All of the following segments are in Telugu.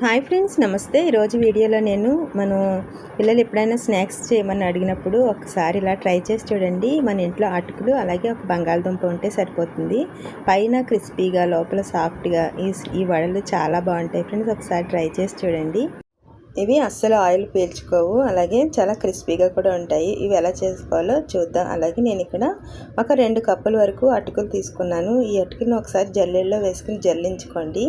హాయ్ ఫ్రెండ్స్, నమస్తే. ఈరోజు వీడియోలో నేను పిల్లలు ఎప్పుడైనా స్నాక్స్ చేయమని అడిగినప్పుడు ఒకసారి ఇలా ట్రై చేసి చూడండి. మన ఇంట్లో అటుకులు అలాగే ఒక బంగాళదుంప ఉంటే సరిపోతుంది. పైన క్రిస్పీగా లోపల సాఫ్ట్గా ఈ వడలు చాలా బాగుంటాయి ఫ్రెండ్స్. ఒకసారి ట్రై చేసి చూడండి. ఇవి అస్సలు ఆయిల్ పీల్చుకోవు, అలాగే చాలా క్రిస్పీగా కూడా ఉంటాయి. ఇవి ఎలా చేసుకోవాలో చూద్దాం. అలాగే నేను ఇక్కడ ఒక 2 కప్పుల వరకు అటుకులు తీసుకున్నాను. ఈ అటుకులను ఒకసారి జల్లెడలో వేసుకుని జల్లించుకోండి.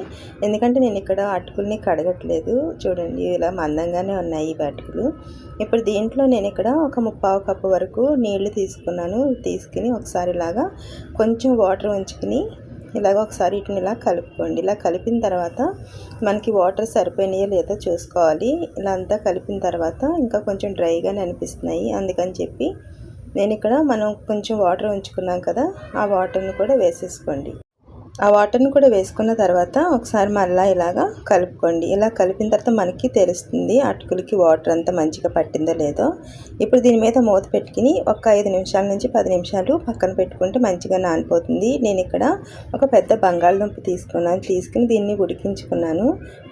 ఎందుకంటే నేను ఇక్కడ అటుకుల్ని కడగట్లేదు. చూడండి, ఇలా మందంగానే ఉన్నాయి ఈ అటుకులు. ఇప్పుడు దీంట్లో నేను ఇక్కడ ఒక 3/4 కప్పు వరకు నీళ్లు తీసుకున్నాను. తీసుకుని ఒకసారి ఇలాగా కొంచెం వాటర్ ఉంచుకుని ఇలాగ ఒకసారి వీటిని ఇలా కలుపుకోండి. ఇలా కలిపిన తర్వాత మనకి వాటర్ సరిపోయినాయో లేదో చూసుకోవాలి. ఇలా అంతా కలిపిన తర్వాత ఇంకా కొంచెం డ్రైగానే అనిపిస్తున్నాయి. అందుకని చెప్పి నేను ఇక్కడ మనం కొంచెం వాటర్ ఉంచుకున్నాం కదా, ఆ వాటర్ని కూడా వేసేసుకోండి. ఆ వాటర్ని కూడా వేసుకున్న తర్వాత ఒకసారి మళ్ళీ ఇలాగా కలుపుకోండి. ఇలా కలిపిన తర్వాత మనకి తెలుస్తుంది అటుకులకి వాటర్ అంతా మంచిగా పట్టిందో లేదో. ఇప్పుడు దీని మీద మూత పెట్టుకుని ఒక 5 నిమిషాల నుంచి 10 నిమిషాలు పక్కన పెట్టుకుంటే మంచిగా నానిపోతుంది. నేను ఇక్కడ ఒక పెద్ద బంగాళదుంప తీసుకుని దీన్ని ఉడికించుకున్నాను.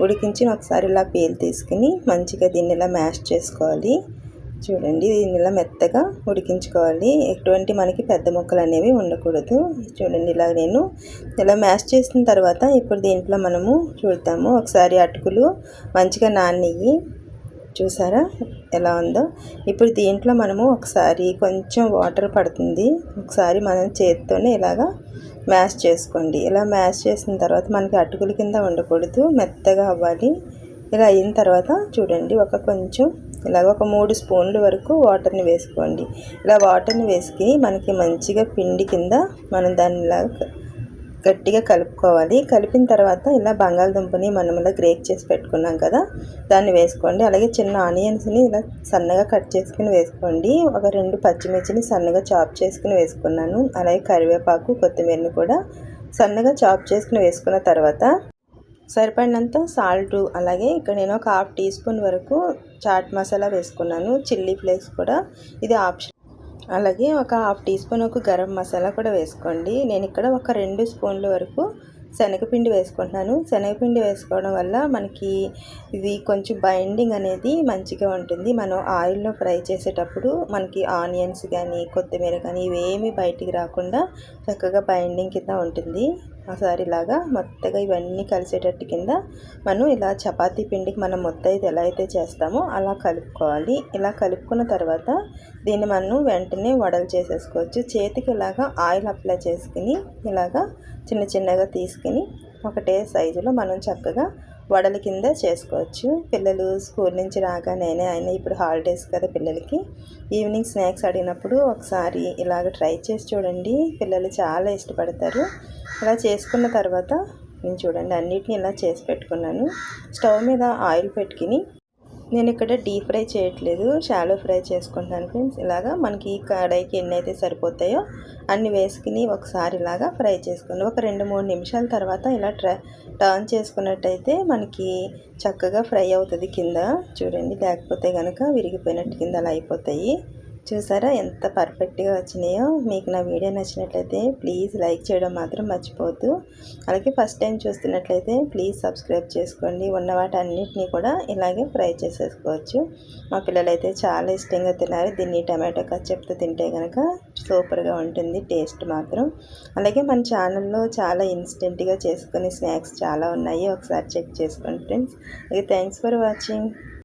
ఉడికించి ఒకసారి ఇలా పేలు తీసుకుని మంచిగా దీన్ని ఇలా మ్యాష్ చేసుకోవాలి. చూడండి, దీన్ని ఇలా మెత్తగా ఉడికించుకోవాలి. ఎటువంటి మనకి పెద్ద ముక్కలు అనేవి ఉండకూడదు. చూడండి, ఇలా నేను ఇలా మ్యాష్ చేసిన తర్వాత ఇప్పుడు దీంట్లో మనము చూద్దాము. ఒకసారి అటుకులు మంచిగా నానియ్యి, చూసారా ఎలా ఉందో. ఇప్పుడు దీంట్లో మనము ఒకసారి కొంచెం వాటర్ పడుతుంది. ఒకసారి మనం చేతితోనే ఇలాగా మ్యాష్ చేసుకోండి. ఇలా మ్యాష్ చేసిన తర్వాత మనకి అటుకుల కింద ఉండకూడదు, మెత్తగా అవ్వాలి. ఇలా అయిన తర్వాత చూడండి, కొంచెం ఇలాగ ఒక 3 స్పూన్ల వరకు వాటర్ని వేసుకోండి. ఇలా వాటర్ని వేసుకుని మనకి మంచిగా పిండి కింద మనం దాన్ని ఇలా గట్టిగా కలుపుకోవాలి. కలిపిన తర్వాత ఇలా బంగాళదుంపని మనం ఇలా గ్రేట్ చేసి పెట్టుకున్నాం కదా, దాన్ని వేసుకోండి. అలాగే చిన్న ఆనియన్స్ని ఇలా సన్నగా కట్ చేసుకుని వేసుకోండి. ఒక 2 పచ్చిమిర్చిని సన్నగా చాప్ చేసుకుని వేసుకున్నాను. అలాగే కరివేపాకు, కొత్తిమీరని కూడా సన్నగా చాప్ చేసుకుని వేసుకున్న తర్వాత సరిపడినంత సాల్టు, అలాగే ఇక్కడ నేను ఒక 1/2 టీ స్పూన్ వరకు చాట్ మసాలా వేసుకున్నాను. చిల్లీ ఫ్లేక్స్ కూడా ఇది ఆప్షన్. అలాగే ఒక 1/2 టీ స్పూన్ గరం మసాలా కూడా వేసుకోండి. నేను ఇక్కడ ఒక 2 స్పూన్ల వరకు శనగపిండి వేసుకుంటున్నాను. శనగపిండి వేసుకోవడం వల్ల మనకి ఇది కొంచెం బైండింగ్ అనేది మంచిగా ఉంటుంది. మనం ఆయిల్లో ఫ్రై చేసేటప్పుడు మనకి ఆనియన్స్ కానీ కొత్తిమీర కానీ ఇవేమీ బయటికి రాకుండా చక్కగా బైండింగ్ కింద ఉంటుంది. ఒకసారి ఇలాగా మొత్తగా ఇవన్నీ కలిసేటట్టు కింద మనం ఇలా చపాతీ పిండికి మనం మొత్తం అయితే ఎలా అయితే చేస్తామో అలా కలుపుకోవాలి. ఇలా కలుపుకున్న తర్వాత దీన్ని మనం వెంటనే వడలు చేసేసుకోవచ్చు. చేతికి ఇలాగా ఆయిల్ అప్లై చేసుకుని ఇలాగా చిన్నగా తీసుకుని ఒకటే సైజులో మనం చక్కగా వడల కింద చేసుకోవచ్చు. పిల్లలు స్కూల్ నుంచి రాగానే అయినా ఇప్పుడు హాలిడేస్ కదా, పిల్లలకి ఈవినింగ్ స్నాక్స్ అడిగినప్పుడు ఒకసారి ఇలాగ ట్రై చేసి చూడండి. పిల్లలు చాలా ఇష్టపడతారు. ఇలా చేసుకున్న తర్వాత నేను చూడండి అన్నిటిని ఇలా చేసి పెట్టుకున్నాను. స్టవ్ మీద ఆయిల్ పెట్టుకుని నేను ఇక్కడ డీప్ ఫ్రై చేయట్లేదు, షాలో ఫ్రై చేసుకుంటాను ఫ్రెండ్స్. ఇలాగా మనకి కడాయికి ఎన్ని అయితే సరిపోతాయో అన్ని వేసుకుని ఒకసారి ఇలాగా ఫ్రై చేసుకోండి. ఒక 2-3 నిమిషాల తర్వాత ఇలా టర్న్ చేసుకున్నట్టయితే మనకి చక్కగా ఫ్రై అవుతుంది కింద. చూడండి, లేకపోతే కనుక విరిగిపోయినట్టు కింద అలా అయిపోతాయి. చూసారా ఎంత పర్ఫెక్ట్గా వచ్చినాయో. మీకు నా వీడియో నచ్చినట్లయితే ప్లీజ్ లైక్ చేయడం మాత్రం మర్చిపోవద్దు. అలాగే ఫస్ట్ టైం చూస్తున్నట్లయితే ప్లీజ్ సబ్స్క్రైబ్ చేసుకోండి. ఉన్న వాటి అన్నిటినీ కూడా ఇలాగే ఫ్రై చేసేసుకోవచ్చు. మా పిల్లలైతే చాలా ఇష్టంగా తిన్నారు. దీన్ని టమాటో కచ్చప్తో తింటే కనుక సూపర్గా ఉంటుంది టేస్ట్ మాత్రం. అలాగే మన ఛానల్లో చాలా ఇన్స్టెంట్గా చేసుకునే స్నాక్స్ చాలా ఉన్నాయి, ఒకసారి చెక్ చేసుకోండి ఫ్రెండ్స్. అలాగే థ్యాంక్స్ ఫర్ వాచింగ్.